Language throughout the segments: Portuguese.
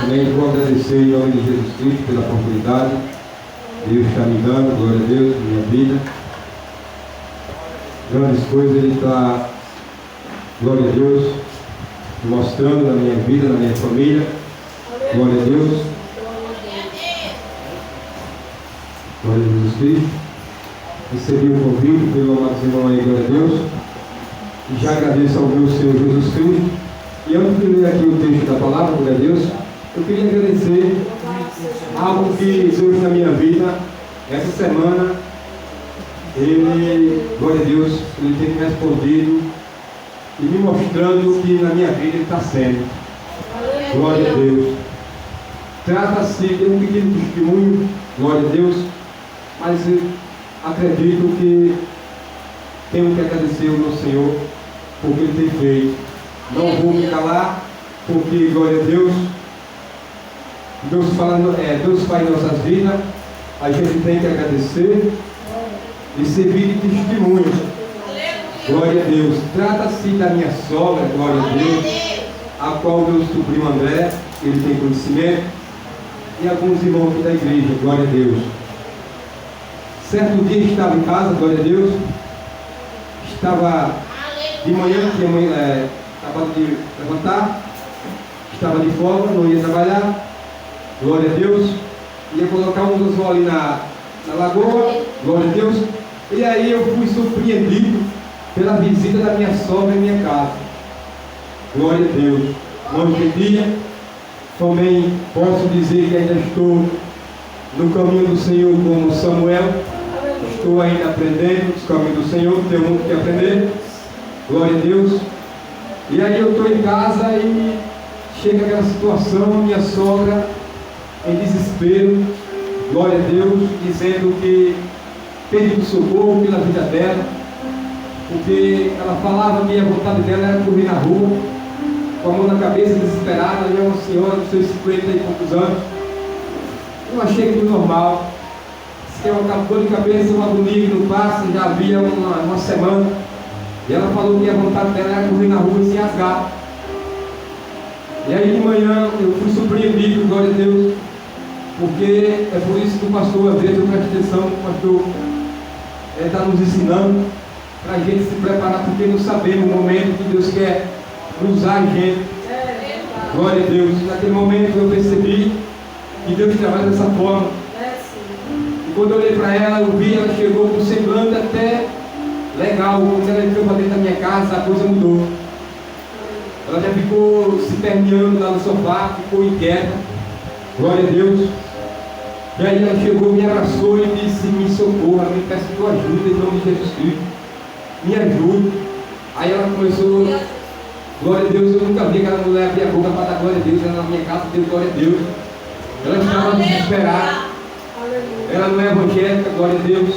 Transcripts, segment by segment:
Também vou agradecer em nome de Jesus Cristo pela oportunidade. Deus está me dando, glória a Deus, na minha vida. Grandes coisas Ele está, glória a Deus, mostrando na minha vida, na minha família. Glória a Deus. Glória a Jesus Cristo. Recebi o convite pelo amado irmão aí, glória a Deus. E já agradeço ao meu Senhor Jesus Cristo. E antes de ler aqui o texto da palavra, glória a Deus, eu queria agradecer algo que Deus na minha vida, essa semana, Ele, glória a Deus, Ele tem me respondido e me mostrando que na minha vida Ele está sendo. Glória a Deus. Trata-se de um pequeno testemunho, glória a Deus, mas eu acredito que tenho que agradecer ao meu Senhor por que Ele tem feito. Não vou me calar, porque, glória a Deus, Deus faz nossas vidas, a gente tem que agradecer e servir de testemunho. Glória a Deus. Trata-se da minha sogra, glória a Deus, a qual meu sobrinho André, ele tem conhecimento, e alguns irmãos aqui da igreja, glória a Deus. Certo dia estava em casa, glória a Deus, estava de manhã, acabava de levantar, estava de folga, não ia trabalhar, glória a Deus, ia colocar um anzol ali na lagoa, glória a Deus, e aí eu fui surpreendido pela visita da minha sogra em minha casa, glória a Deus. Hoje em dia, também posso dizer que ainda estou no caminho do Senhor como Samuel, estou ainda aprendendo os caminhos do Senhor, tenho muito que aprender, glória a Deus. E aí eu estou em casa e chega aquela situação, minha sogra em desespero, glória a Deus, dizendo que pedindo socorro pela vida dela, porque ela falava que a vontade dela era correr na rua, com a mão na cabeça, desesperada. E é uma senhora dos seus 50 e poucos anos. Eu achei aquilo normal. Se ela acabou de cabeça, uma agonia que não passa, já havia uma semana. E ela falou que a vontade dela era correr na rua e se rasgar. E aí de manhã eu fui surpreendido, glória a Deus, porque é por isso que o pastor, às vezes, eu presto atenção, o pastor está nos ensinando para a gente se preparar, porque não sabemos o momento que Deus quer usar a gente. Glória a Deus. Naquele momento eu percebi que Deus trabalha dessa forma. E quando eu olhei para ela, eu vi, ela chegou com um semblante até legal. Quando ela entrou para dentro da minha casa, a coisa mudou. Ela já ficou se permeando lá no sofá, ficou inquieta. Glória a Deus. E aí ela chegou, me abraçou e disse: me socorra, me peço tua ajuda em nome de Jesus Cristo. Me ajude. Aí ela começou, glória a Deus, eu nunca vi aquela mulher abrir a boca para dar glória a Deus. Ela na minha casa deu glória a Deus. Ela estava desesperada. Ela não é evangélica, glória a Deus.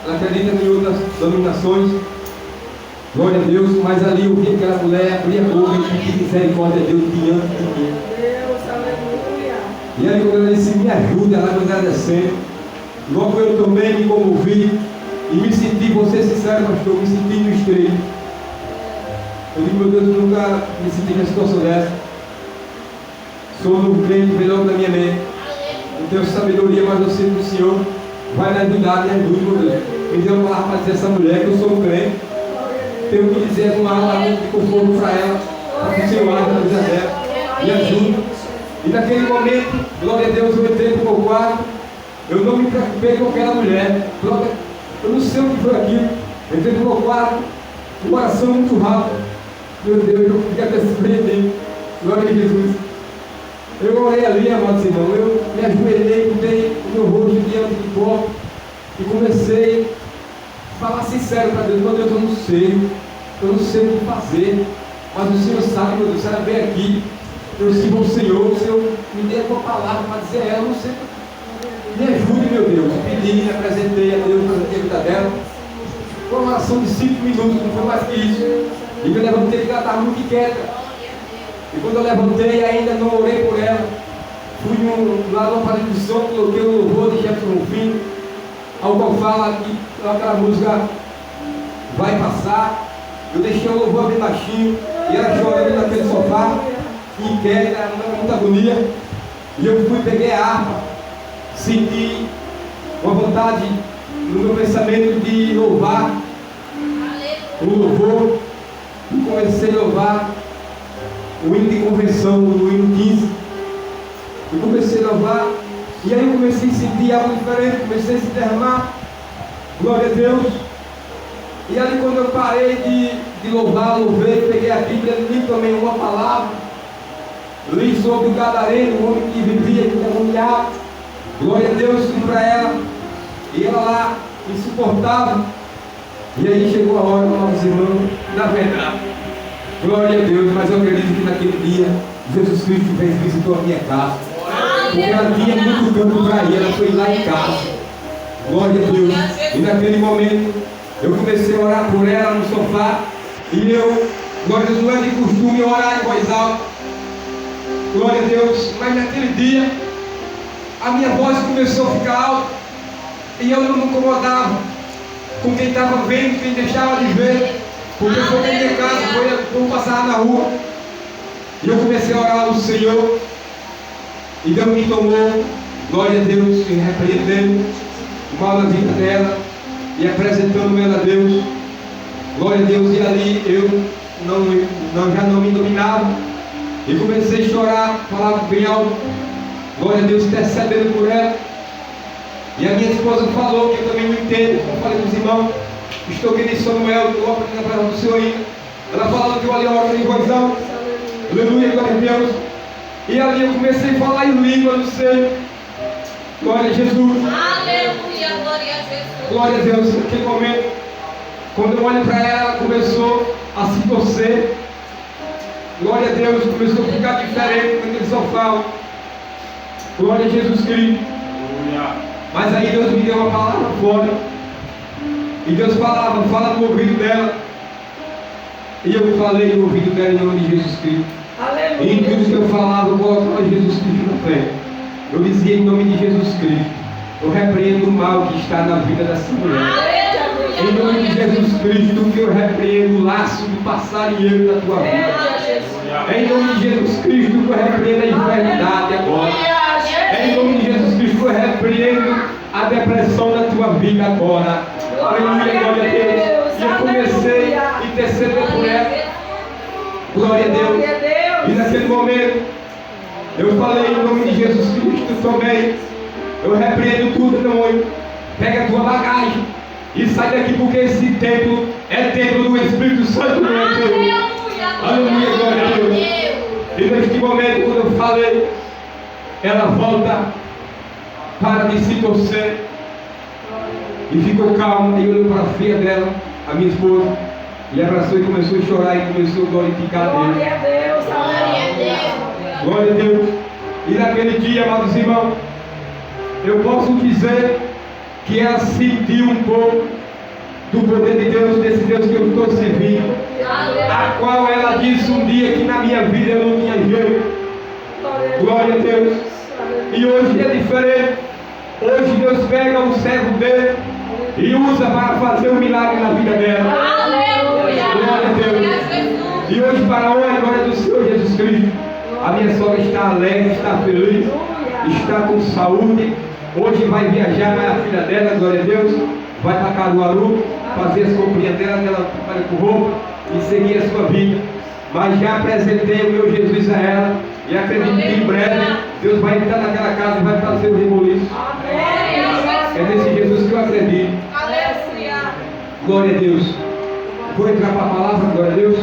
Ela acredita em outras denominações, glória a Deus. Mas ali eu vi aquela mulher abrir a boca e pedir misericórdia a Deus diante de mim. E aí quando ela disse: me ajuda, ela me agradecendo. Logo eu também me comovi e me senti, vou ser sincero, pastor, me senti no estreito. Eu digo: meu Deus, eu nunca me senti numa situação dessa. Sou um crente, melhor da minha mente. Não tenho sabedoria, mas eu sei que o Senhor vai me ajudar, me ajude, meu Deus. Me deu uma palavra para dizer a essa mulher que eu sou um crente. Tenho que dizer uma palavra de conforto para ela, para que o Senhor haja na vida dela. Me ajude. E naquele momento, glória a Deus, eu entrei no meu quarto. Eu não me preocupei com aquela mulher. Eu não sei o que foi aquilo. Eu entrei no meu quarto, um coração muito rápido. Meu Deus, eu fiquei até surpreendido. Glória a Jesus. Eu orei ali, amados irmãos. Eu me ajoelhei, botei o meu rosto diante do copo e comecei a falar sincero para Deus: meu Deus, eu não sei o que fazer, mas o Senhor sabe, meu Deus. Se ela vem aqui, eu sirvo ao Senhor, o Senhor me dê uma palavra para dizer a ela, eu não sei. Me ajude, meu Deus. Pedi, me apresentei a Deus, apresentei a vida dela. Foi uma oração de 5 minutos, não foi mais que isso. E me levantei porque ela estava muito inquieta. E quando eu levantei, ainda não orei por ela. Fui lá no aparelho de som, coloquei o louvor de Jefferson Rufino, ao qual fala que aquela música vai passar. Eu deixei o louvor bem baixinho, e ela chorando naquele sofá. inquieta, muita agonia. E eu fui, peguei a harpa, senti uma vontade no meu pensamento de louvar o louvor. E comecei a louvar o hino de convenção, o hino 15. E comecei a louvar. E aí eu comecei a sentir algo diferente, comecei a se derramar. Glória a Deus. E ali quando eu parei de louvar, louvei, peguei a Bíblia, li também uma palavra. Li sobre o gadareno, o homem que vivia endemoniado. Glória a Deus, fui para ela. E ela lá, insuportável. E aí chegou a hora, meus irmãos, na verdade, glória a Deus, mas eu acredito que naquele dia, Jesus Cristo visitou a minha casa. Porque ela tinha muito campo para ir, ela foi lá em casa. Glória a Deus. E naquele momento, eu comecei a orar por ela no sofá. E eu, glória a Deus, não é de costume orar em voz alta. Glória a Deus. Mas naquele dia, a minha voz começou a ficar alta. E eu não me incomodava com quem estava vendo, quem deixava de ver. Porque foi na minha casa, foi passar na rua. E eu comecei a orar ao Senhor. E Deus me tomou, glória a Deus, e repreendendo o mal da vida dela e apresentando ela a Deus. Glória a Deus. E ali eu já não me dominava. E comecei a chorar, falava bem alto. Glória a Deus, intercedendo por ela. E a minha esposa falou, que eu também não entendo, como eu falei com os irmãos, estou aqui em Samuel, estou aprendendo a palavra do Senhor ainda. Ela falando que eu ali oro em voz alta. Aleluia, glória a Deus. E ali eu comecei a falar em língua, não sei. Glória a Jesus. Aleluia, glória a Jesus. Glória a Deus. Naquele momento, quando eu olho para ela, ela começou a se torcer. Glória a Deus, começou a ficar diferente naquele sofá. Glória a Jesus Cristo. Mas aí Deus me deu uma palavra fora. E Deus falava, fala no ouvido dela. E eu falei no ouvido dela em nome de Jesus Cristo. Aleluia. E em tudo que eu falava, eu colocava Jesus Cristo na frente. Eu dizia em nome de Jesus Cristo. Eu repreendo o mal que está na vida dessa mulher. Aleluia. Em nome de Jesus Cristo, que eu repreendo o laço do passarinheiro da tua vida. Em nome de Jesus Cristo, que eu repreendo a enfermidade agora. Em nome de Jesus Cristo, eu repreendo a depressão da tua vida agora. Aleluia, glória a Deus. E eu comecei a interceder por ela. Glória a Deus. E naquele momento, eu falei em nome de Jesus Cristo também. Eu repreendo tudo, demônio. Pega a tua bagagem e sai daqui, porque esse templo é templo do Espírito Santo, não é teu. Aleluia, glória a Deus. E neste momento, quando eu falei, ela volta, para de se torcer e ficou calma. E olhou para a filha dela, a minha esposa, e abraçou e começou a chorar e começou a glorificar a Deus. Glória a Deus, glória a Deus. Glória a Deus. E naquele dia, amados irmãos, eu posso dizer que ela sentiu um pouco do poder de Deus, desse Deus que eu estou servindo, a qual ela disse um dia que na minha vida eu não tinha jeito. Glória a Deus. E hoje é diferente. Hoje Deus pega o servo dele e usa para fazer um milagre na vida dela. Aleluia. Glória a Deus. E hoje, para a honra e glória do Senhor Jesus Cristo, a minha sogra está alegre, está feliz, está com saúde. Hoje vai viajar, mas a filha dela, glória a Deus, vai para Caruaru fazer as comprinhas dela, que ela trabalha com roupa, e seguir a sua vida. Mas já apresentei o meu Jesus a ela. E acredito que em breve Deus vai entrar naquela casa e vai fazer o reboliço. É nesse Jesus que eu acredito. Aleluia. Glória a Deus. Vou entrar para a palavra, glória a Deus.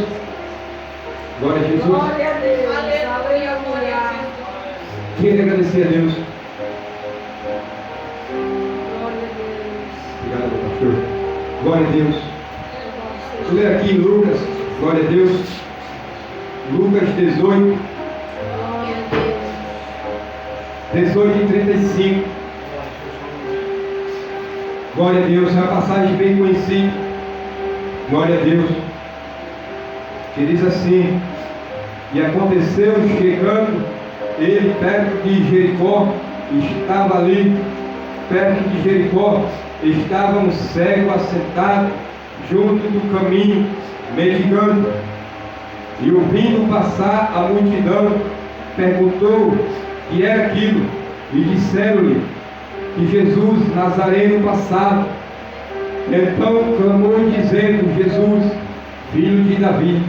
Glória a Jesus. Glória a Deus. Aleluia, glória a Deus. Quem agradecer a Deus? Glória a Deus. Obrigado, pastor. Glória a Deus. Vou ler aqui em Lucas, glória a Deus. Lucas 18. 18:35. Glória a Deus, é uma passagem bem conhecida. Glória a Deus. Que diz assim: e aconteceu, chegando ele perto de Jericó, estava ali, perto de Jericó, estava um cego assentado junto do caminho, mendigando. E ouvindo passar a multidão, perguntou que era aquilo, e disseram-lhe que Jesus Nazareno passava. Então clamou dizendo: Jesus, filho de Davi,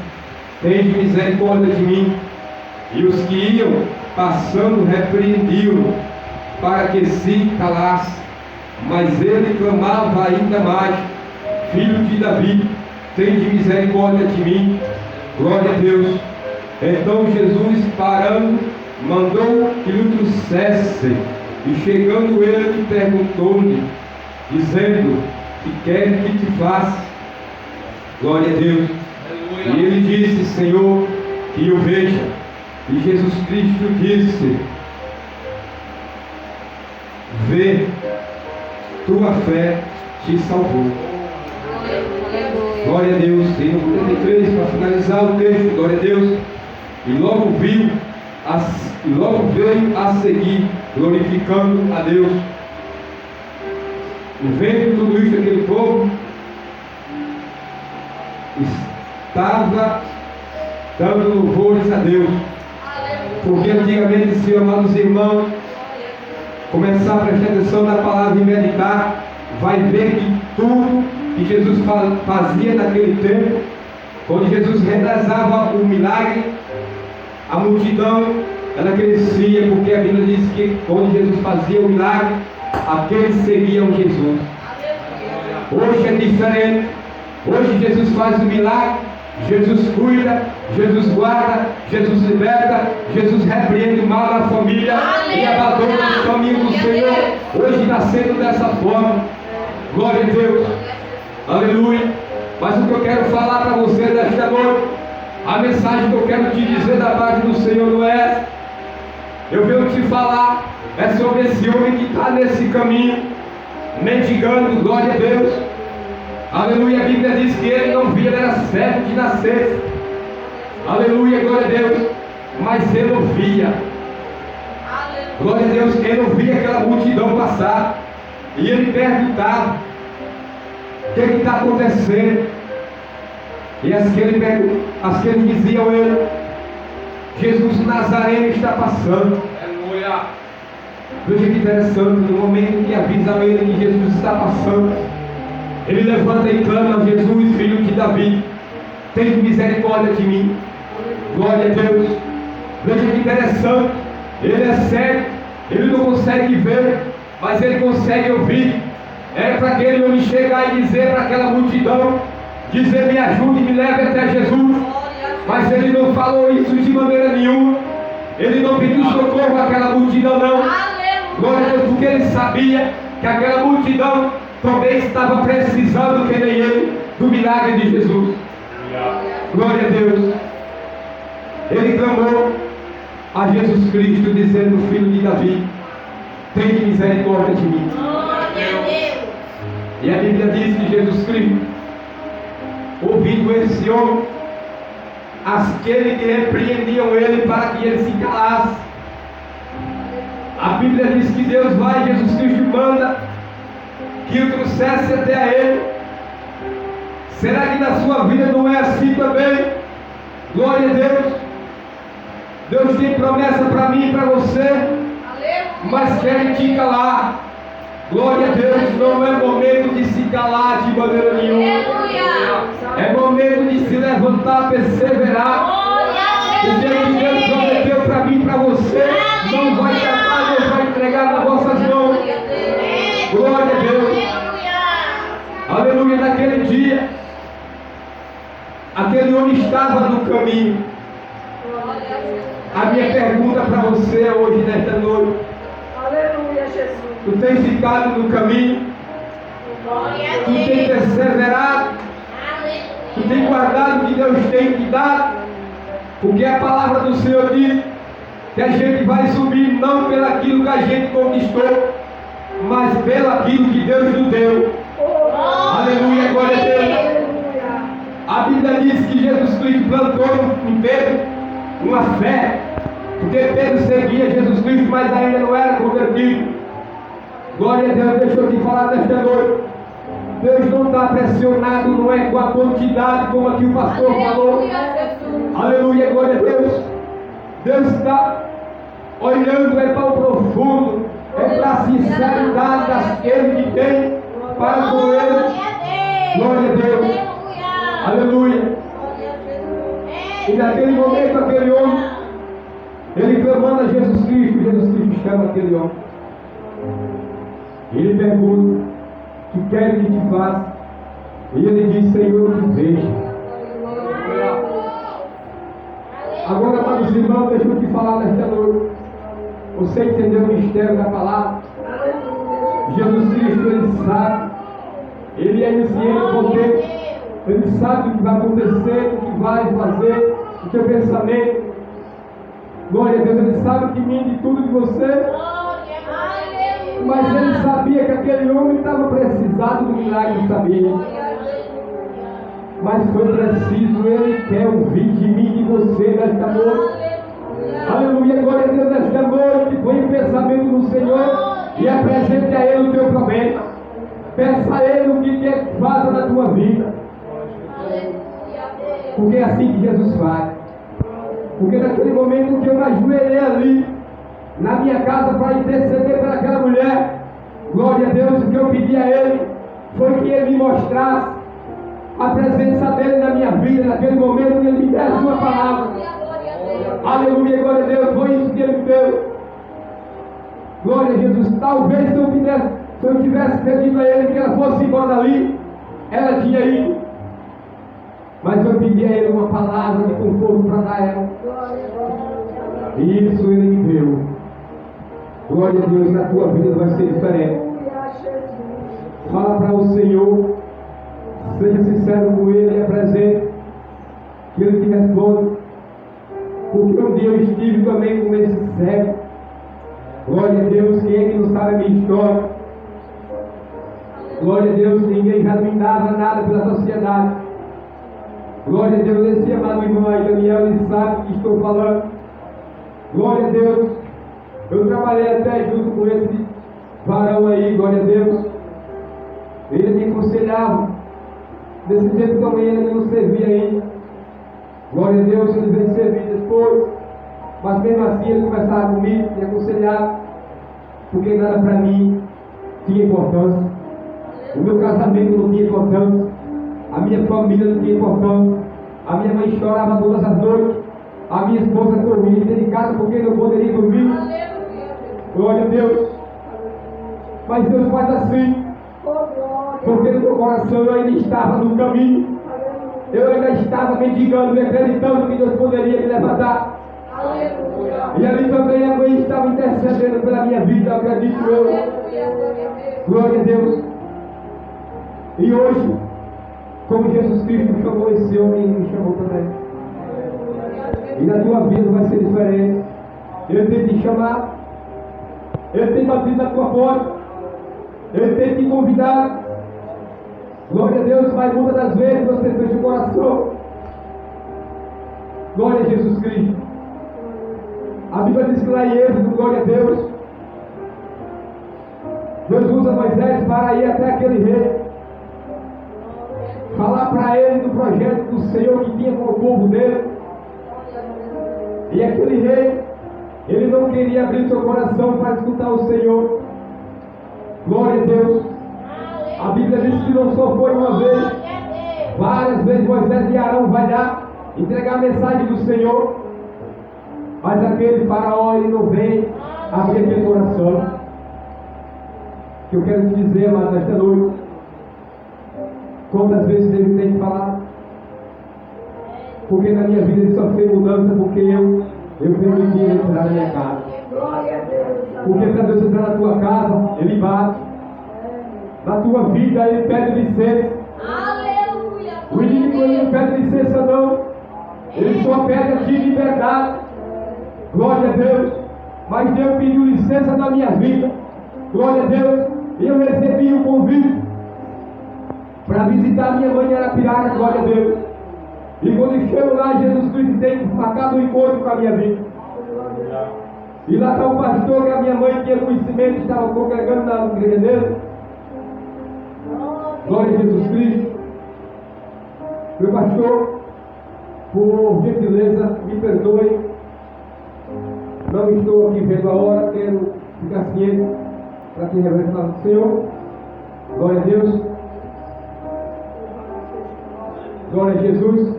tende misericórdia de mim. E os que iam passando repreendiam-no para que se calasse. Mas ele clamava ainda mais: Filho de Davi, tende misericórdia de mim. Glória a Deus. Então Jesus, parando, mandou que lhe trouxesse. E chegando ele, perguntou-lhe, dizendo: que quer que te faça? Glória a Deus. E ele disse: Senhor, que eu veja. E Jesus Cristo disse: vê, tua fé te salvou. Glória a Deus. E no 33, para finalizar o texto, glória a Deus. E logo veio a seguir, glorificando a Deus. E vendo tudo isso, aquele povo estava dando louvores a Deus. Porque antigamente, se amados irmãos, começar a prestar atenção na palavra e meditar, vai ver que tudo que Jesus fazia naquele tempo, quando Jesus realizava o milagre, a multidão ela crescia, porque a Bíblia diz que quando Jesus fazia o milagre, aqueles seguiam Jesus. Hoje é diferente. Hoje Jesus faz o milagre, Jesus cuida, Jesus guarda, Jesus liberta, Jesus repreende o mal na família e abandona o caminho do Senhor. Hoje está sendo dessa forma. Glória a Deus. Aleluia. Mas o que eu quero falar para você nesta noite, a mensagem que eu quero te dizer da parte do Senhor não é essa. Eu venho te falar é sobre esse homem que está nesse caminho, mendigando, glória a Deus. Aleluia, a Bíblia diz que ele não via, ele era cego de nascer. Aleluia, glória a Deus. Mas ele ouvia. Glória a Deus, ele ouvia aquela multidão passar. E ele perguntava: o que está acontecendo? E as que ele diziam ele: Jesus Nazareno está passando. Aleluia. Veja que interessante, no momento que avisam ele que Jesus está passando, ele levanta e clama a Jesus, filho de Davi, tem misericórdia de mim. Glória a Deus. Veja que interessante, ele é cego, ele não consegue ver, mas ele consegue ouvir. É para aquele homem chegar e dizer para aquela multidão, dizer: me ajude, me leve até Jesus. Mas ele não falou isso de maneira nenhuma. Ele não pediu socorro àquela multidão, não. Glória a Deus, porque ele sabia que aquela multidão também estava precisando, que nem ele, do milagre de Jesus. Glória a Deus. Ele clamou a Jesus Cristo, dizendo: Filho de Davi, tem misericórdia de mim. E a Bíblia diz que Jesus Cristo, ouvindo esse homem, aqueles que repreendiam ele para que ele se calasse, a Bíblia diz que Deus vai, Jesus Cristo manda que o trouxesse até a ele. Será que na sua vida não é assim também? Glória a Deus. Deus tem promessa para mim e para você, mas quer te calar. Glória a Deus. Não é momento de se calar de maneira nenhuma. É momento de se levantar, perseverar. O que Deus prometeu para mim e para você não vai escapar, Deus vai entregar nas vossas mãos. Glória a Deus. Aleluia. Naquele dia, aquele homem estava no caminho. A minha pergunta para você hoje, nesta noite: Aleluia, Jesus. tu tens ficado no caminho? Tu tens perseverado? Tu tens guardado o que Deus tem te dado? Porque a palavra do Senhor diz que a gente vai subir não pelo aquilo que a gente conquistou, mas pelo aquilo que Deus nos deu. Aleluia, glória a Deus. A Bíblia diz que Jesus Cristo plantou em Pedro uma fé, porque Pedro seguia Jesus Cristo, mas ainda não era convertido. Glória a Deus. Deixa eu te falar nesta noite: Deus não está pressionado, não é com a quantidade, como aqui o pastor falou. Aleluia, glória a Deus. Deus está olhando para o profundo, para a sinceridade daquele que tem para com Ele. Glória a Deus. Aleluia. E naquele momento, aquele homem, ele clamando a Jesus Cristo chama aquele homem. Ele pergunta: que quer que te faça? E ele diz: Senhor, eu te vejo. Agora, amados irmãos, deixa eu te falar nesta noite. Você entendeu o mistério da palavra? Jesus Cristo, Ele sabe. Ele é onisciente, poder. Ele sabe o que vai acontecer, o que vai fazer, o teu pensamento. Glória a Deus, Ele sabe o que mim de tudo de você. Mas Ele sabia que aquele homem estava precisado do milagre, sabia. Mas foi preciso, Ele quer ouvir de mim e de você nesta noite. Aleluia, glória a Deus, nesta noite. Põe o pensamento no Senhor e apresente a Ele o teu problema. Peça a Ele o que quer que faça na tua vida. Porque é assim que Jesus faz. Porque naquele momento que eu me ajoelhei ali, na minha casa, para interceder para aquela mulher, glória a Deus, o que eu pedi a Ele foi que Ele me mostrasse a presença dEle na minha vida. Naquele momento Ele me desse uma palavra. Aleluia, glória a Deus, foi isso que Ele me deu. Glória a Jesus. Talvez se eu tivesse pedido a Ele que ela fosse embora dali, ela tinha ido. Mas eu pedi a Ele uma palavra de conforto para dar a ela. E isso Ele me deu. Glória a Deus, na tua vida vai ser diferente. Fala para o Senhor, seja sincero com Ele e apresente, que Ele te responda. Porque um dia eu estive também com esse cego. Glória a Deus, quem é que não sabe a minha história? Glória a Deus, ninguém já me dava nada pela sociedade. Glória a Deus, esse amado irmão aí, Daniel, ele sabe o que estou falando. Glória a Deus. Eu trabalhei até junto com esse varão aí, glória a Deus. Ele me aconselhava. Desse tempo também ele não servia ainda. Glória a Deus, ele veio servir depois. Mas mesmo assim ele conversava comigo, me aconselhava. Porque nada para mim tinha importância. O meu casamento não tinha importância. A minha família não tinha importância. A minha mãe chorava todas as noites. A minha esposa dormia dentro de casa porque não poderia dormir. Glória a Deus. Mas Deus faz assim. Porque no meu coração eu ainda estava no caminho. Eu ainda estava mendigando e acreditando que Deus poderia me levantar. E ali também a mãe estava intercedendo pela minha vida, eu acredito eu. Glória a Deus. E hoje, como Jesus Cristo chamou esse homem, Ele me chamou também. E na tua vida vai ser diferente. Ele tem te chamado. Ele tem batido na tua porta. Ele tem te convidado. Glória a Deus, mas muitas das vezes você fecha o coração. Glória a Jesus Cristo. A Bíblia diz que lá em Êxodo, glória a Deus, Deus usa Moisés para ir até aquele rei, falar para ele do projeto do Senhor que tinha com o povo dele. E aquele rei, ele não queria abrir seu coração para escutar o Senhor. Glória a Deus. A Bíblia diz que não só foi uma vez, várias vezes Moisés e Arão vai lá entregar a mensagem do Senhor. Mas aquele faraó, ele não vem abrir aquele coração. Que eu quero te dizer, mas nesta noite, quantas vezes Deus tem que falar? Porque na minha vida ele só fez mudança porque eu permiti ele entrar na minha casa. Porque para Deus entrar na tua casa, Ele bate. Na tua vida, Ele pede licença. O inimigo ele não pede licença não. Ele só pede a ti liberdade. Glória a Deus. Mas Deus pediu licença na minha vida. Glória a Deus. E eu recebi um convite para visitar minha mãe em Arapiraca. Glória a Deus. E quando eu chego lá, Jesus Cristo tem marcado um encontro com a minha vida. E lá está o pastor que a minha mãe tinha conhecimento, estava congregando na igreja dele. Glória a Jesus Cristo. Meu pastor, Por gentileza, me perdoe. Não estou aqui vendo a hora, quero ficar ciente para que revele a palavra do Senhor. Glória a Deus. Glória a Jesus.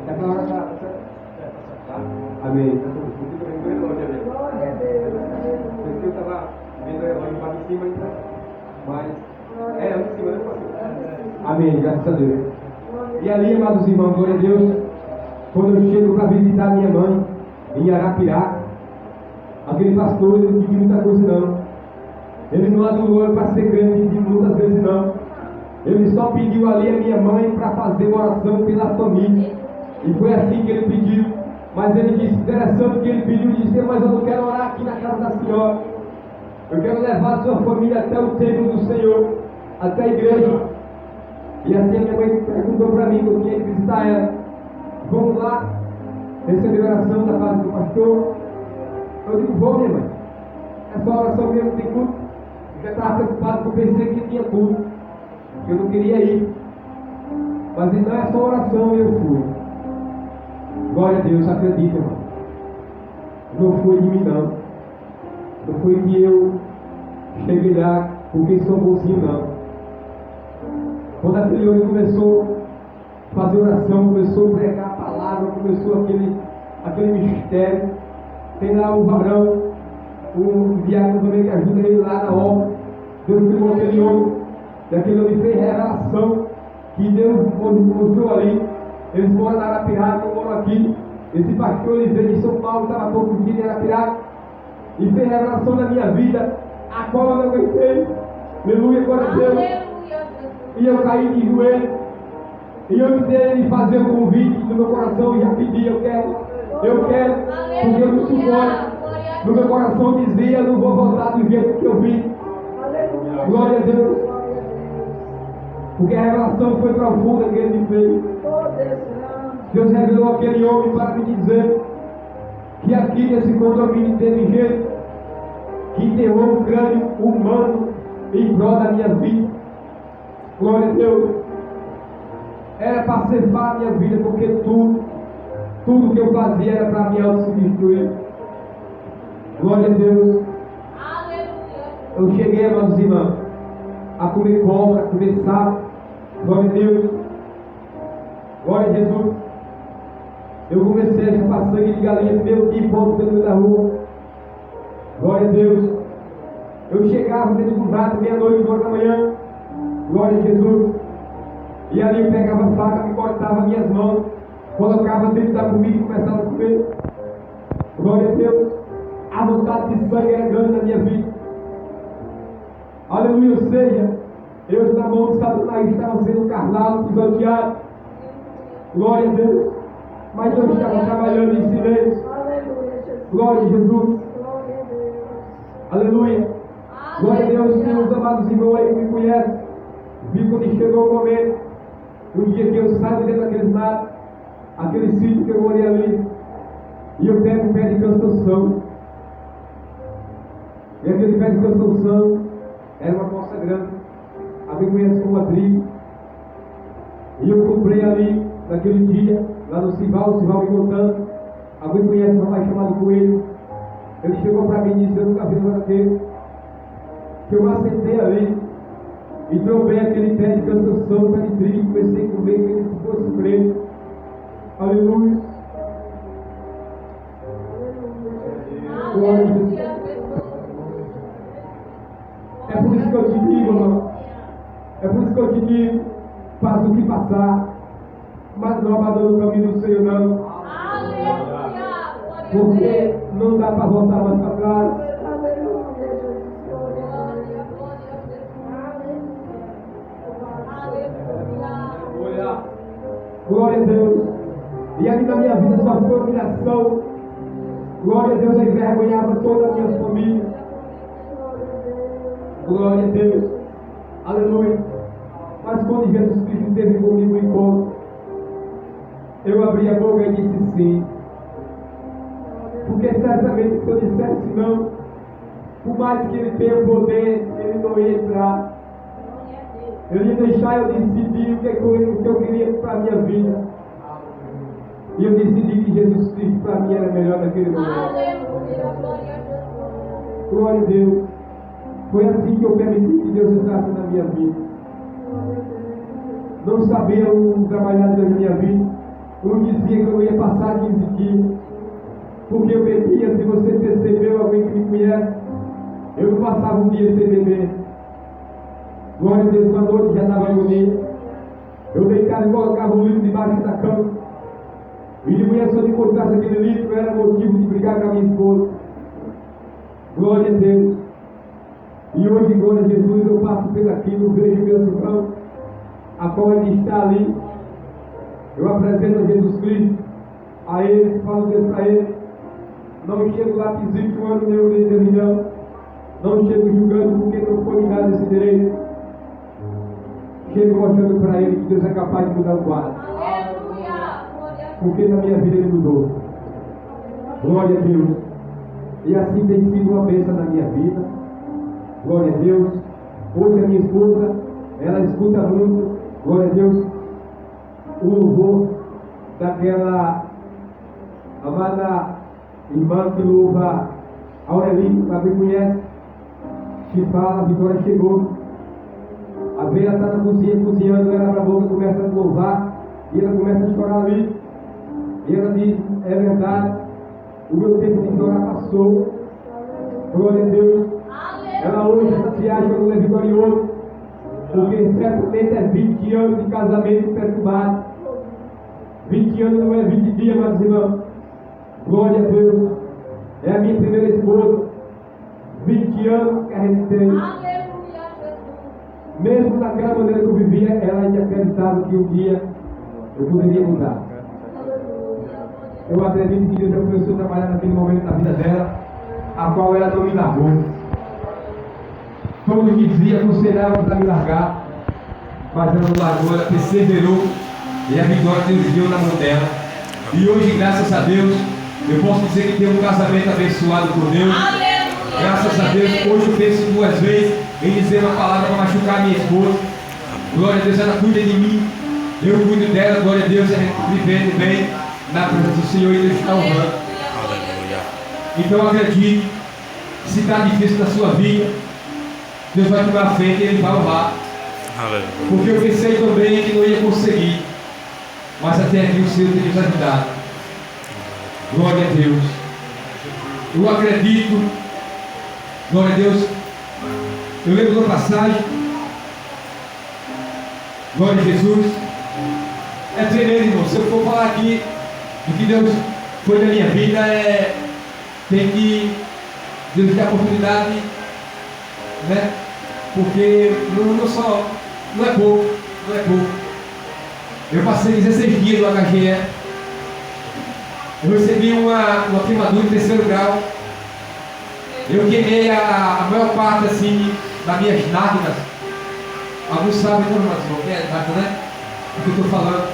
É para hora da... Amém. Glória a Deus. Eu estava vendo ela em cima, mas é lá em cima, né? Amém, graças a Deus. E ali, amados irmãos, glória a Deus, quando eu chego para visitar minha mãe em Arapiraca, aquele pastor, ele não pediu muita coisa não. Ele não adorou para ser crente muitas vezes não. Ele só pediu ali a minha mãe para fazer uma oração pela família. E foi assim que ele pediu. Mas ele disse, interessante que ele pediu, disse, mas eu não quero orar aqui na casa da senhora. Eu quero levar a sua família até o templo do Senhor, até a igreja. E assim a minha mãe perguntou para mim, que eu tinha que visitar ela. Vamos lá, receber a oração da parte do pastor. Eu digo, vou, minha mãe. Essa oração mesmo tem culto. Eu já estava preocupado porque eu pensei que tinha culto. Eu não queria ir. Mas não é só oração, eu fui. Glória a Deus, acredita, irmão. Não foi de mim, não. Não foi que eu cheguei lá porque sou bonzinho, não. Quando aquele homem começou a fazer oração, começou a pregar a palavra, começou aquele mistério, tem lá um varão, um diácono também que ajuda ele lá na obra. Deus pegou aquele homem, e aquele homem fez revelação que Deus mostrou ali. Eles moram na Arapiraca, eu moro aqui. Esse pastor, ele veio de São Paulo, estava todo dia em Arapiraca, e fez revelação na minha vida, a qual eu não aguentei. Aleluia, glória a Deus. E eu caí de joelho. E eu tentei de fazer um convite no meu coração e já pedi, eu quero, porque eu não suporto. No meu coração dizia, eu não vou voltar do jeito que eu vim. Glória a Deus. Porque a revelação foi profunda que ele me fez. Deus revelou aquele homem para me dizer que aqui nesse condomínio teve gente que enterrou um crânio humano em prol da minha vida. Glória a Deus. Era para ceifar a minha vida, porque tudo que eu fazia era para me auto-destruir. Glória a Deus. Eu cheguei, amados irmãos, a comer cobra, a comer sapo. Glória a Deus. Glória a Jesus. Eu comecei a chupar sangue de galinha meu dia e ponto pelo meio da rua. Glória a Deus. Eu chegava dentro do mato, meia-noite, 1 hora da manhã. Glória a Jesus. E ali eu pegava a faca, me cortava minhas mãos, colocava dentro da comida e começava a comer. Glória a Deus. A vontade de sangue era grande na minha vida. Aleluia. Ou seja, eu na mão de Satanás estava sendo carnado, pisoteado. Glória a Deus. Mas Deus estava trabalhando em silêncio. Glória a Jesus. Aleluia. Glória a Deus. Meus amados irmãos aí que me conhecem, vi quando chegou o momento, o dia que eu saio dentro daqueles matos, aquele sítio que eu morei ali, e eu pego um pé de canção. E aquele pé de canção era uma poça grande. Alguém conhece como a trigo. E eu comprei ali, naquele dia, lá no Cival, o Cival me contando. Alguém conhece um rapaz chamado Coelho. Ele chegou para mim e disse, eu nunca vi nada dele. Que eu assentei ali e trombei aquele pé de canção, pé de trigo, comecei a comer como se fosse preto. Aleluia. Glória a Deus. É por isso que eu te digo, irmão. É por isso que eu te digo, faça o que passar, mas não abandone o caminho do Senhor, não. Porque não dá para voltar mais para trás. Glória a Deus. E ali na minha vida só foi humilhação. Glória a Deus, eu envergonhava toda a minha família. Glória a Deus. Aleluia. Mas quando Jesus Cristo teve comigo o encontro, eu abri a boca e disse sim. Porque certamente se eu dissesse não, por mais que ele tenha poder, ele não ia entrar. Eu ia deixar eu decidir o que eu queria para a minha vida. E eu decidi que Jesus Cristo para mim era melhor naquele momento. Aleluia, glória a Deus. Glória a Deus. Foi assim que eu permiti que Deus entrasse na minha vida. Não sabia o trabalhar da minha vida. Eu não dizia que eu ia passar 15 dias. Porque eu bebia, se você percebeu, alguém que me conhece, eu não passava um dia sem beber. Glória a Deus, uma noite já estava bonita. Eu deitava e colocava um livro debaixo da cama. E de manhã, se eu encontrasse aquele livro, era motivo de brigar com a minha esposa. Glória a Deus. E hoje, glória a Jesus, eu passo por aquilo, vejo meus irmãos, a qual ele está ali. Eu apresento a Jesus Cristo, a Ele, falo Deus para Ele. Não chego lá pisoteando meu milhão. Não chego julgando porque não foi me dado esse direito. Chego mostrando para Ele que Deus é capaz de mudar o quadro. Porque na minha vida Ele mudou. Glória a Deus. E assim tem sido uma bênção na minha vida. Glória a Deus. Hoje a minha esposa, ela escuta muito, glória a Deus, o louvor daquela amada irmã que louva Aurelinho, para quem conhece, que fala, a Vitória chegou. A Vera está na cozinha cozinhando, ela abre a boca, começa a louvar, e ela começa a chorar ali. E ela diz, é verdade, o meu tempo de chorar passou. Glória a Deus. Ela hoje se acha que não é vitorioso, porque certamente é 20 anos de casamento perturbado. 20 anos não é 20 dias, meus irmãos. Glória a Deus. É a minha primeira esposa. 20 anos que a gente tem. Mesmo daquela maneira que eu vivia, ela ainda acreditava que um dia eu poderia mudar. Eu acredito que Deus já começou a trabalhar naquele momento da vida dela, a qual ela não me largou. Todos diziam, aconselhavam para me largar, mas ela não largou, ela perseverou e a vitória Deus deu na mão dela. E hoje, graças a Deus, eu posso dizer que tem um casamento abençoado por Deus. Graças a Deus, hoje eu penso 2 vezes em dizer uma palavra para machucar a minha esposa. Glória a Deus, ela cuida de mim, eu cuido dela, glória a Deus, a gente vivendo bem na presença do Senhor e Deus está honrando. Então eu acredito que se está difícil na sua vida, Deus vai tomar a frente e Ele vai honrar. Porque eu pensei também que não ia conseguir, mas até aqui o Senhor tem nos ajudado. Glória a Deus. Eu acredito, glória a Deus. Eu lembro de uma passagem, glória a Jesus. É tremendo, irmão. Se eu for falar aqui do que Deus foi na minha vida, tem que Deus ter a oportunidade, né? Porque não é pouco, não é pouco. Eu passei 16 dias no HGE. Eu recebi uma queimadura em 3º grau. Eu queimei a maior parte assim das minhas nádegas. Alguns sabem, não, mas o que é nada, né? O que eu estou falando.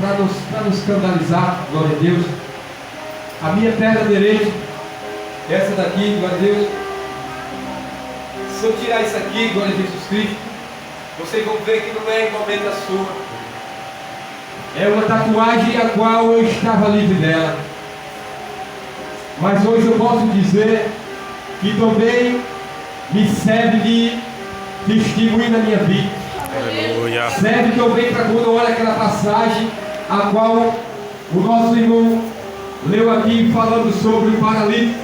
Para nos escandalizar, glória a Deus. A minha perna direita, essa daqui, glória a Deus. Se eu tirar isso aqui, glória a Jesus Cristo, vocês vão ver que não é igualmente a sua. É uma tatuagem a qual eu estava livre dela. Mas hoje eu posso dizer que também me serve de testemunho na minha vida. Aleluia. Serve também para quando eu olho aquela passagem a qual o nosso irmão leu aqui falando sobre o paralítico,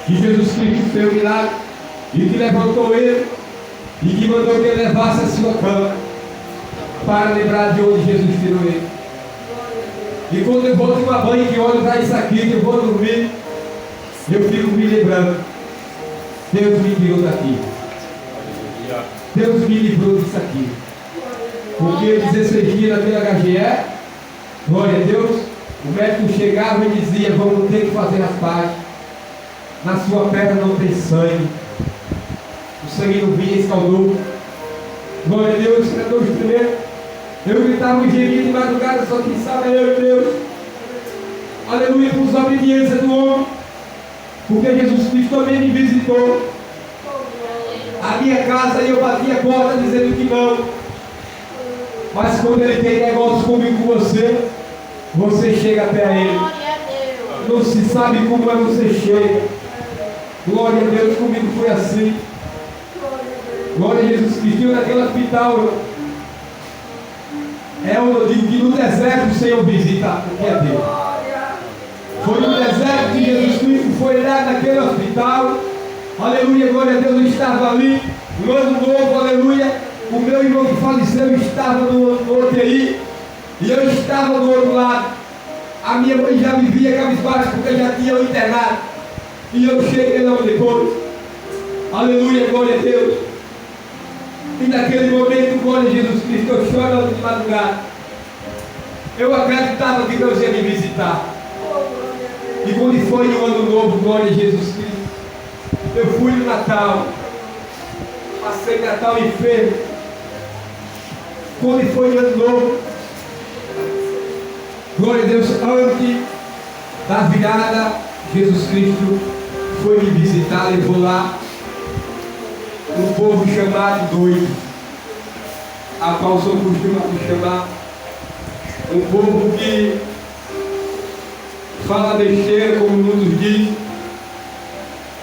que Jesus Cristo fez o milagre e que levantou ele e que mandou que ele levasse a sua cama para lembrar de onde Jesus tirou ele. E quando eu vou tomar banho e olho para isso aqui, que eu vou dormir, eu fico me lembrando, Deus me tirou daqui. Deus me livrou disso aqui. Porque 16 dias naquele HGE, glória a Deus, o médico chegava e dizia, vamos ter que fazer as pazes. Na sua perna não tem sangue. O sangue não vinha, escaldou. Glória a Deus, para Deus primeiro. Eu gritava e gemia de madrugada, só que sabe eu e Deus. Aleluia, por desobediência do homem. Porque Jesus Cristo também me visitou. A minha casa e eu bati a porta dizendo que não. Mas quando ele tem negócio comigo com você, você chega até Ele. Não se sabe como é você chega. Glória a Deus, comigo foi assim. Glória a Jesus Cristo, naquele hospital. É onde eu digo que no deserto o Senhor visita, porque é Deus. Foi no deserto que Jesus Cristo foi lá naquele hospital. Aleluia, glória a Deus, eu estava ali, no ano novo, aleluia. O meu irmão que faleceu estava no UTI e eu estava do outro lado. A minha mãe já me via cabisbaixo porque já tinha o internado. E eu cheguei lá depois. Aleluia, glória a Deus. E naquele momento, glória a Jesus Cristo, eu chorando de madrugada. Eu acreditava que Deus ia me visitar. E quando foi no ano novo, glória a Jesus Cristo, eu fui no Natal. Passei Natal enfermo. Quando foi no ano novo, glória a Deus, antes da virada, Jesus Cristo foi me visitar, levou lá um povo chamado doido, a qual sou acostumado a chamar, um povo que fala besteira, como muitos dizem.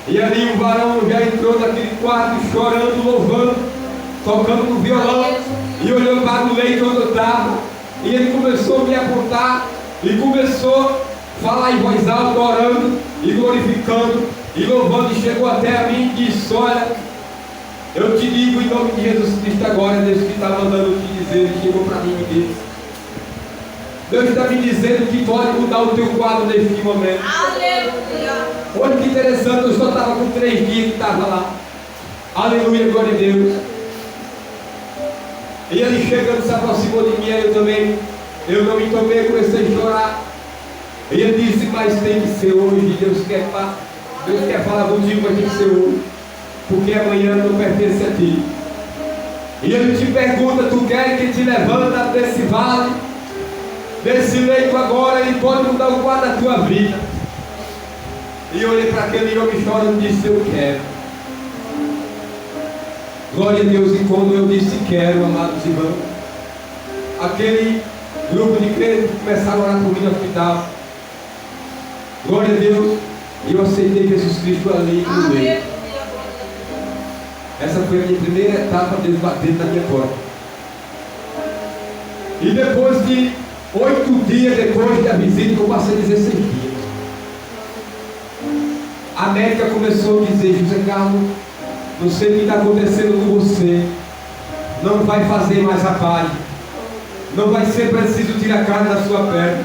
E ali o varão já entrou naquele quarto chorando, louvando, tocando no violão e olhando para o leito onde eu estava. E ele começou a me apontar e começou a falar em voz alta, orando e glorificando e louvando, e chegou até a mim e disse: olha, eu te digo em nome de Jesus Cristo agora, Deus que está mandando te dizer, ele chegou para mim e disse: Deus está me dizendo que pode mudar o teu quadro neste momento. Aleluia! Olha que interessante, eu só estava com 3 dias que estava lá. Aleluia, glória a Deus. E ele chegando se aproximou de mim, eu também, eu não me tomei, comecei a chorar. E ele disse: mas tem que ser hoje, Deus quer falar contigo, mas tem que ser hoje, porque amanhã não pertence a ti. E ele te pergunta: tu quer que te levanta desse vale, desse leito agora? Ele pode mudar o quadro da tua vida. E eu olhei para aquele homem chorando e disse: eu quero. Glória a Deus. E quando eu disse quero, amados irmãos, aquele grupo de crentes começaram a orar por mim no hospital. Glória a Deus. E eu aceitei Jesus Cristo ali no meio. Essa foi a minha primeira etapa dele batendo na minha porta. E depois de 8 dias depois da visita, eu passei 16 dias. A médica começou a dizer: José Carlos, não sei o que está acontecendo com você, não vai fazer mais a palha, não vai ser preciso tirar a carne da sua perna,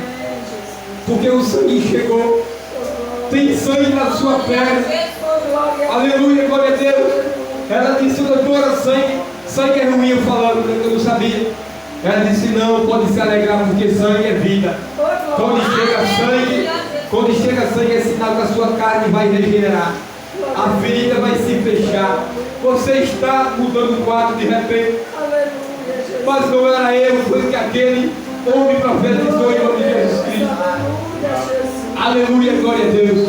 porque o sangue chegou, tem sangue na sua perna. Aleluia, glória a Deus. Ela disse: doutora, sangue é ruim. Eu falando, eu não sabia. Ela disse: não, pode se alegrar, porque sangue é vida. Quando chega sangue é sinal que a sua carne vai regenerar, a ferida vai se fechar. Você está mudando o quadro de repente, mas não era eu, foi que aquele homem profetizou em nome de Jesus Cristo. Aleluia, glória a Deus.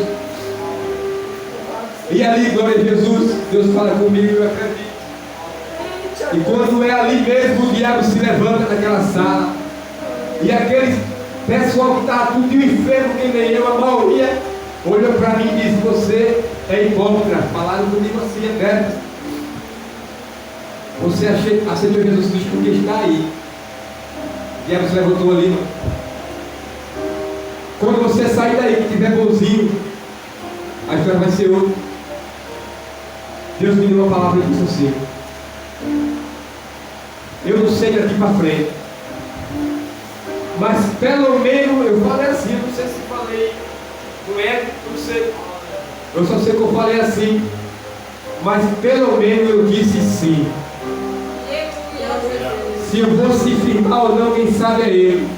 E ali, glória a Jesus, Deus fala comigo, eu acredito. E quando é ali mesmo, o diabo se levanta naquela sala. E aquele pessoal que estava tudo enfermo, que nem eu, a maioria, olhou para mim e disse: você é hipócrita. Falaram comigo assim, aberto. Você aceitou Jesus Cristo porque está aí. O diabo se levantou ali, mano. Quando você sair daí, que tiver bonzinho, a história vai ser outra. Deus me deu uma palavra e disse assim: eu não sei daqui para frente, mas pelo menos eu falei assim, eu não sei se falei, não é, não sei, eu só sei que eu falei assim, mas pelo menos eu disse sim. Se eu vou se firmar ou não, quem sabe é ele.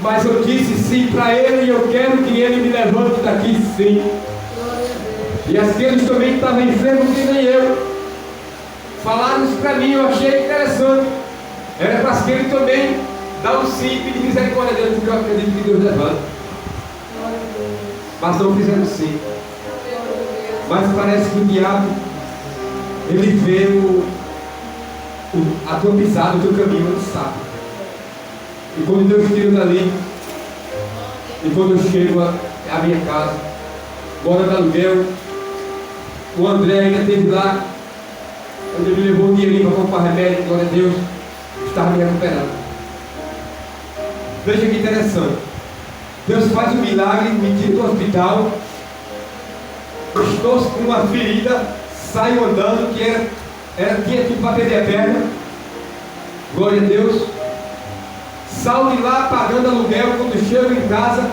Mas eu disse sim para ele, e eu quero que ele me levante daqui sim. E aqueles também que estavam enfermos que nem eu, falaram isso para mim, eu achei interessante. Era para que ele também dar um sim e pedir misericórdia a Deus, porque eu acredito que Deus levanta. Mas não fizeram sim. Mas parece que o diabo, ele vê a tua pisada, o teu caminho, ele sabe. E quando Deus tira dali, E quando eu chego à minha casa, morando no aluguel, o André ainda esteve lá, onde ele me levou um dinheirinho para comprar remédio, glória a Deus, estava me recuperando. Veja que interessante. Deus faz um milagre, me tira do hospital, estou com uma ferida, saio andando, tinha tudo para perder a perna, glória a Deus. Saio de lá pagando aluguel. Quando chego em casa,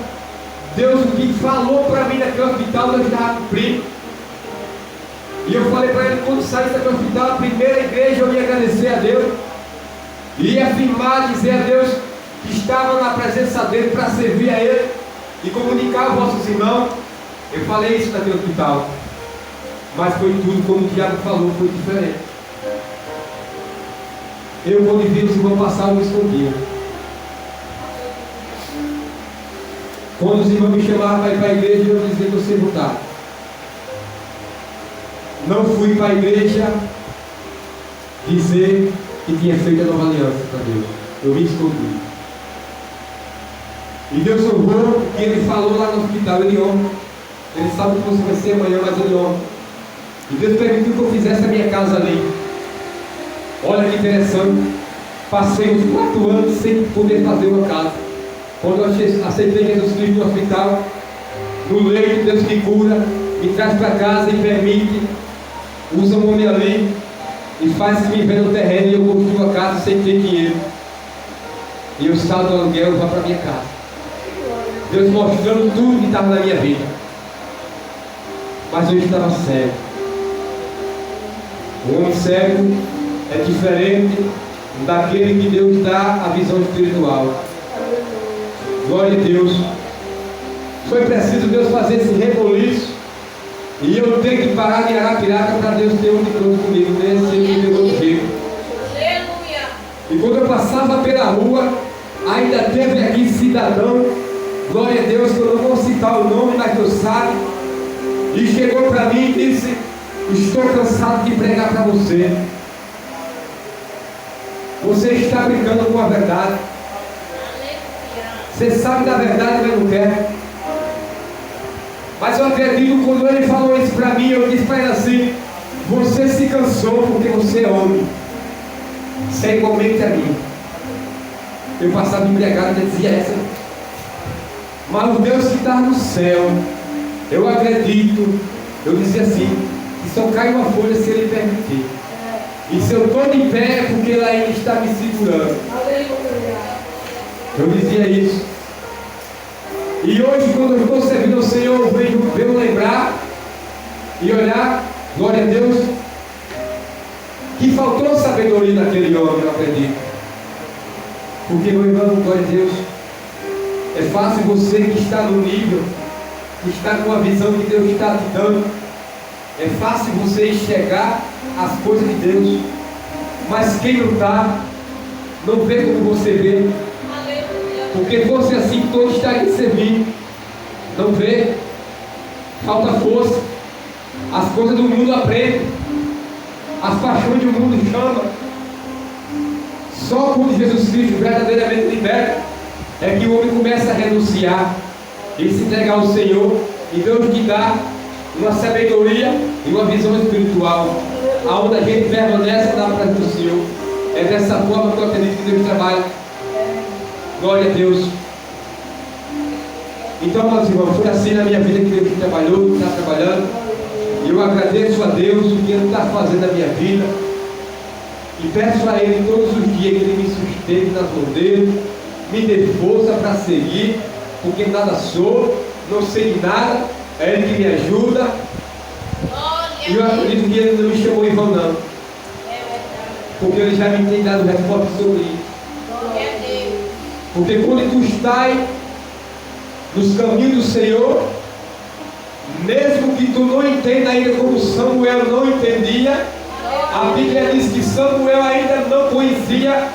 Deus o que falou para mim naquele hospital, Deus estava cumprindo. E eu falei para ele, quando saísse daquele hospital, a primeira igreja eu ia agradecer a Deus, ia afirmar, dizer a Deus que estava na presença dele para servir a ele e comunicar aos vossos irmãos. Eu falei isso naquele hospital, mas foi tudo como o diabo falou, foi diferente. Eu, quando vi os irmãos passar, eu me escondia. Quando os irmãos me chamavam para ir para a igreja, eu dizia que eu sei voltar. Não fui para a igreja dizer que tinha feito a nova aliança para Deus. Eu me escondi. E Deus honrou o que ele falou lá no hospital. Ele honra. Ele sabe que você vai ser amanhã, mas ele honra. E Deus permitiu que eu fizesse a minha casa ali. Olha que interessante. Passei uns 4 anos sem poder fazer uma casa. Quando eu aceitei Jesus Cristo no hospital, no leito, Deus me cura, me traz para casa e permite, usa um homem ali e faz me ver no terreno e eu construo a casa sem ter dinheiro. E eu saio do aluguel e vou para minha casa. Deus mostrando tudo que estava na minha vida. Mas eu estava cego. O homem cego é diferente daquele que Deus dá a visão espiritual. Glória a Deus. Foi preciso Deus fazer esse reboliço e eu tenho que parar de Arapiraca para Deus ter um encontro comigo, nesse outro jeito. E quando eu passava pela rua, ainda teve aqui cidadão, glória a Deus, que eu não vou citar o nome, mas Deus sabe, e chegou para mim e disse: estou cansado de pregar para você. Você está brincando com a verdade. Você sabe da verdade, mas não quer. Mas eu acredito, quando ele falou isso para mim, eu disse para ele assim: você se cansou porque você é homem. Você é igualmente a mim. Eu passava embriagado e dizia essa. Mas o Deus que está no céu, eu acredito, eu dizia assim, que só cai uma folha se Ele permitir. E se eu estou de pé é porque Ele ainda está me segurando. Eu dizia isso. E hoje, quando eu estou servindo ao Senhor, eu venho lembrar e olhar, glória a Deus, que faltou sabedoria naquele homem, eu acredito. Porque, meu irmão, glória a Deus, é fácil você que está no nível, que está com a visão que Deus está te dando, é fácil você enxergar as coisas de Deus, mas quem não está, não vê como você vê. Porque fosse assim, todos estariam servindo. Não vê, falta força, as coisas do mundo aprendem, as paixões do mundo chamam. Só quando Jesus Cristo verdadeiramente liberta, é que o homem começa a renunciar e se entregar ao Senhor, e Deus te dá uma sabedoria e uma visão espiritual, aonde a gente permanece na presença do Senhor. É dessa forma que eu acredito que Deus trabalha. Glória a Deus. Então, meus irmãos, foi assim na minha vida que Deus trabalhou, está trabalhando. E eu agradeço a Deus o que Ele está fazendo na minha vida. E peço a Ele todos os dias que Ele me sustente nas mãos dele, me dê força para seguir, porque nada sou, não sei de nada, é Ele que me ajuda. E eu acredito que Ele não me chamou em vão, não. Porque Ele já me tem dado resposta sobre isso. Porque quando tu estás nos caminhos do Senhor, mesmo que tu não entenda ainda como Samuel não entendia, a Bíblia diz que Samuel ainda não conhecia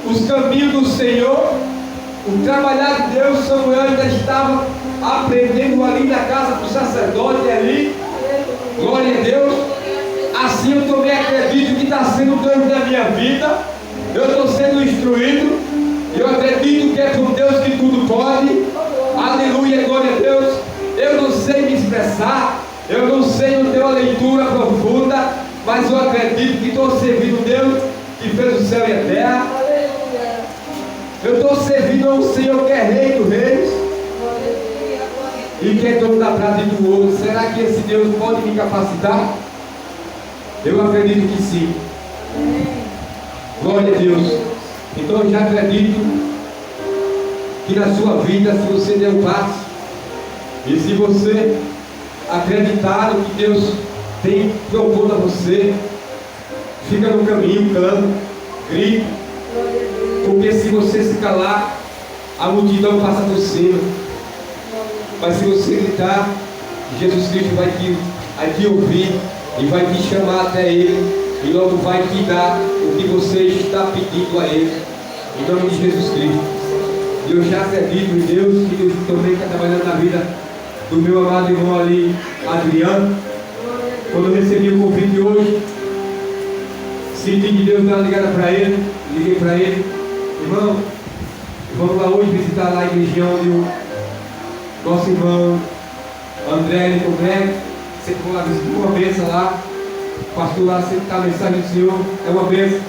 os caminhos do Senhor, o trabalhar de Deus. Samuel ainda estava aprendendo ali na casa do sacerdote ali, glória a Deus. Assim eu também acredito que está sendo Deus na minha vida, eu estou sendo instruído. Eu acredito que é por Deus que tudo pode. Aleluia. sei me expressar, eu não sei não ter uma leitura profunda, mas eu acredito que estou servindo um Deus que fez o céu e a terra. Aleluia. Eu estou servindo a um Senhor que é Rei dos Reis Aleluia. e que é dono da prata e do ouro. Será que esse Deus pode me capacitar? Eu acredito que sim. Amém. Glória a Deus. Então eu já acredito que na sua vida, se você der um passo, e se você acreditar no que Deus tem proposto a você, fica no caminho, clama, grita, Glória a Deus. porque se você se calar, a multidão passa por cima. Mas se você gritar, Jesus Cristo vai te ouvir e vai te chamar até Ele, e logo vai te dar o que você está pedindo a Ele, em nome de Jesus Cristo. E eu já acredito em Deus, que Deus também está trabalhando na vida do meu amado irmão ali, Adriano. Quando eu recebi o convite hoje, senti que Deus deu uma ligada para ele, liguei para ele, irmão, vamos lá hoje visitar lá a igreja onde o nosso irmão André ele congrega. Sempre vou lá visitar uma bênção lá, o pastor lá sempre está a mensagem do Senhor, é uma bênção.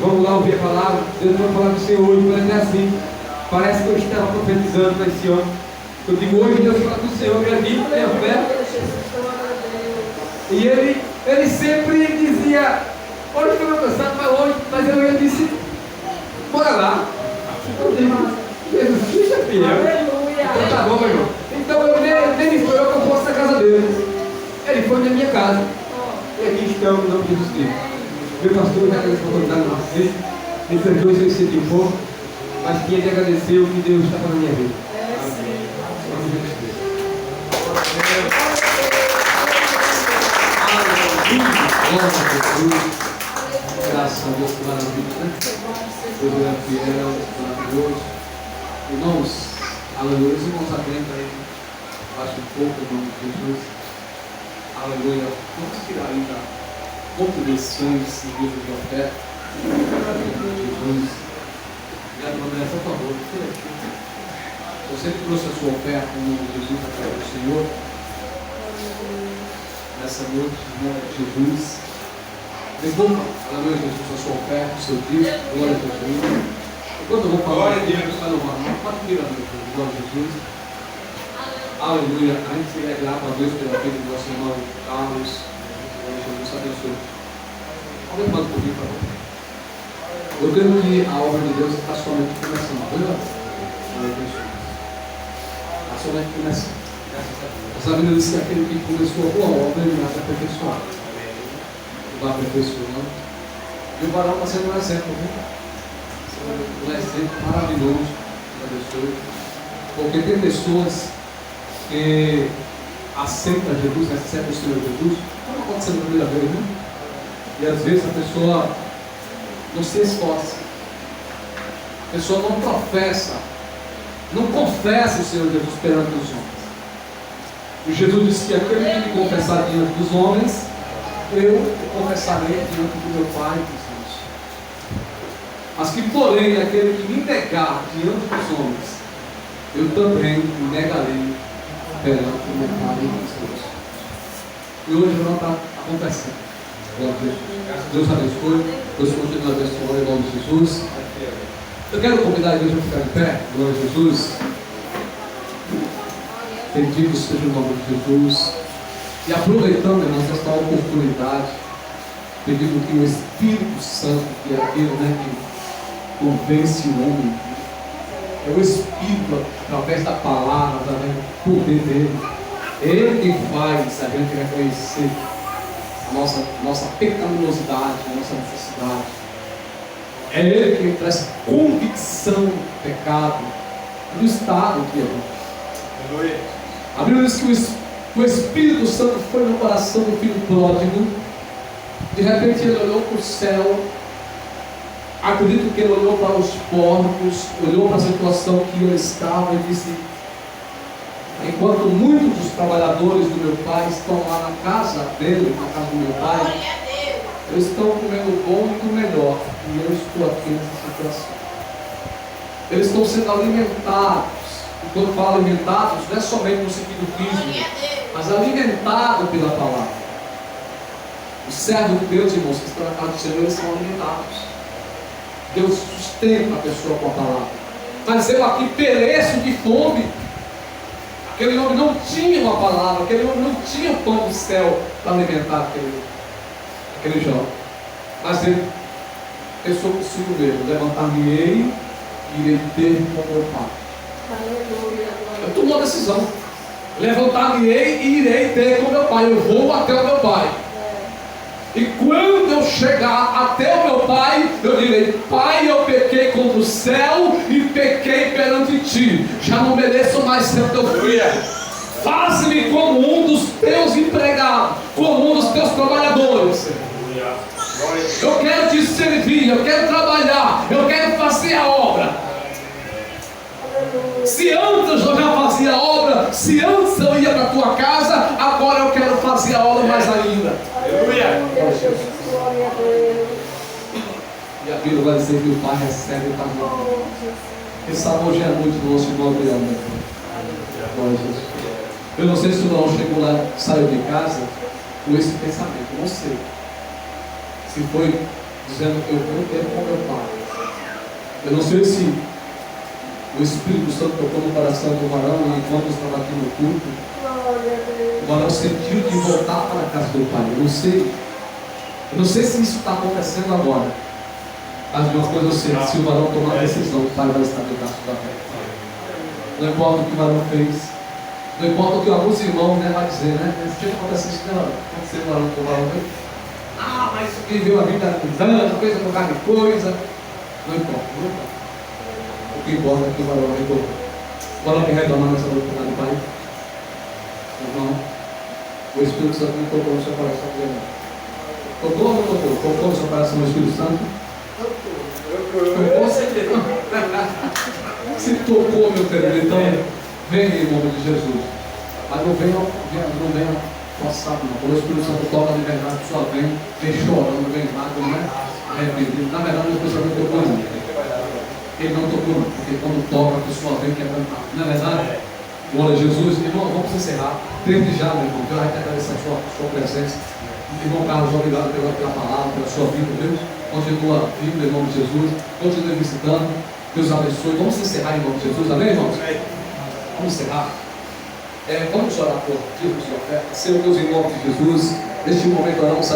Vamos lá ouvir a palavra. Deus vai falar com o Senhor hoje, parece assim. Parece que eu estava profetizando para esse homem. Eu digo, hoje Deus fala com o Senhor, acredito, tenha fé. Aleluia, Jesus, glória a Deus. E ele sempre dizia, hoje estou cansado, mas ele disse, bora lá. Eu digo, Jesus Cristo é fiel. Aleluia. Então tá bom, meu irmão. Então eu nem me esperou que eu fosse na casa dele. Ele foi na minha casa. E aqui estamos, no nome de Jesus Cristo. Meu pastor já agradeceu a oportunidade de vocês. Me perdoe se eu excedi um pouco, mas tinha de agradecer o que Deus está fazendo na minha vida. Amém. Em nome de Jesus Cristo. Glória a Jesus. Graças a Deus, que maravilha, né? Deus é fiel, maravilhoso. Irmãos, aleluia. Os irmãos aguentam aí. Baixa um pouco em nome de Jesus. Aleluia. Vamos tirar aí da contribuições no livro de oferta. Em nome de Jesus. Obrigado, André, por favor. Tira aqui. Você que trouxe a sua oferta em nome de Jesus, na casa do Senhor. Nessa noite, em nome de Jesus. Devolva, aleluia, Jesus, a sua oferta, o seu dízimo, glória a Jesus. Enquanto eu vou falar, Glória a Deus. pode virar, meu Deus, glória a Jesus. Aleluia, a gente é grato a Deus pela vida do nosso irmão Carlos. Glória a Jesus, abençoe. Alguém pode pedir para mim? Eu creio que a obra de Deus está somente começando, verdade? Glória a Jesus. Está somente começando. A Bíblia diz que aquele que começou a boa obra, ele vai se aperfeiçoar. Vai aperfeiçoando. E o varão está sendo um exemplo, viu? Um exemplo maravilhoso. Abençoe. Porque tem pessoas que aceitam Jesus, recebem o Senhor Jesus, como aconteceu na primeira vez, né? E às vezes a pessoa não se esforça. A pessoa não professa, não confessa o Senhor Jesus perante os homens. E Jesus disse que aquele que me confessar diante dos homens, eu o confessarei diante do meu Pai dos céus. Mas que, porém, aquele que me negar diante dos homens, eu também me negarei perante o meu Pai dos céus. E hoje não está acontecendo. Glória a Deus. Deus abençoe. Deus continue abençoando em nome de Jesus. Eu quero convidar a igreja a ficar de pé. Glória a Jesus. Bendito seja o nome de Jesus. E aproveitando, irmãos, esta oportunidade, pedindo que o Espírito Santo, que é aquele, que convence o homem, é o Espírito, através da palavra, através do poder dele. É ele quem faz a gente reconhecer a nossa pecaminosidade, a nossa necessidade. É ele quem traz convicção do pecado, do estado que é. Aleluia. A Bíblia diz que o Espírito Santo foi no coração do filho pródigo. De repente ele olhou para o céu. Acredito que ele olhou para os porcos, olhou para a situação que ele estava e disse: enquanto muitos dos trabalhadores do meu pai estão lá na casa dele, na casa do meu pai, eles estão comendo o bom e o melhor, e eu estou aqui nessa situação. Eles estão sendo alimentados. E quando falo alimentados, não é somente no sentido físico, mas alimentado pela palavra. Os servos de Deus, irmãos, que estão na casa do Senhor, eles são alimentados. Deus sustenta a pessoa com a palavra. Mas eu aqui pereço de fome. Aquele homem não tinha uma palavra, aquele homem não tinha o pão do céu para alimentar aquele jovem. Mas ele pensou consigo mesmo: levantar-me-ei e irei ter com meu pai. Ele tomou a decisão: levantar-me-ei e irei ter com meu pai. Eu vou até o meu pai. E quando eu chegar até o meu pai, eu direi: Pai, eu pequei contra o céu e pequei perante ti. Já não mereço mais ser teu filho. Faz-me como um dos teus empregados, como um dos teus trabalhadores. Eu quero te servir, eu quero trabalhar, eu quero fazer a obra. Se antes eu já fazia a obra, se antes eu ia para a tua casa, agora eu quero fazer a obra mais ainda. Aleluia. E a Bíblia vai dizer que o Pai recebe o tamanho. Esse amor já é muito do nosso irmão Adriano. Eu não sei se o irmão chegou lá, saiu de casa com esse pensamento, não sei. Se foi dizendo que eu vou ter com meu pai. Eu não sei se o Espírito Santo tocou no coração do varão e enquanto estava aqui no culto, o varão sentiu de voltar para a casa do pai. Eu não sei se isso está acontecendo agora. Mas de uma coisa eu sei: se o varão tomar a decisão, o pai vai estar no braço da fé. Não importa o que o varão fez, não importa o que alguns irmãos, né, vai dizer, né? Esse tipo acontece isso, não aconteceu o varão fez. Ah, mas viveu a vida andando, fez um bocado de coisa. Não importa, não importa. O que importa é que o varão retornou. O varão tem retornado nessa noite do pai. Irmão, o Espírito Santo não tocou no seu coração dele. Tocou ou não tocou? Tocou no seu coração o Espírito Santo? Tocou, certeza. Se tocou, meu querido, então venha em nome de Jesus. Mas não venha forçado, não. Quando o Espírito Santo toca de verdade, a pessoa vem chorando, vem magro, né? Na verdade, o Espírito Santo não tocou, não. Ele não tocou, não, porque quando toca, a pessoa vem quebrando. Não é verdade? Glória a Jesus. Irmão, vamos encerrar. Desde já, meu irmão, eu quero agradecer a sua presença. Irmão Carlos, obrigado pela palavra, pela sua vida, Deus. Continua vindo em nome de Jesus. Continue visitando. Deus abençoe. Vamos encerrar em nome de Jesus. Amém, irmãos? Vamos encerrar. Vamos orar por Deus, sua fé. Senhor Deus, em nome de Jesus. Neste momento oramos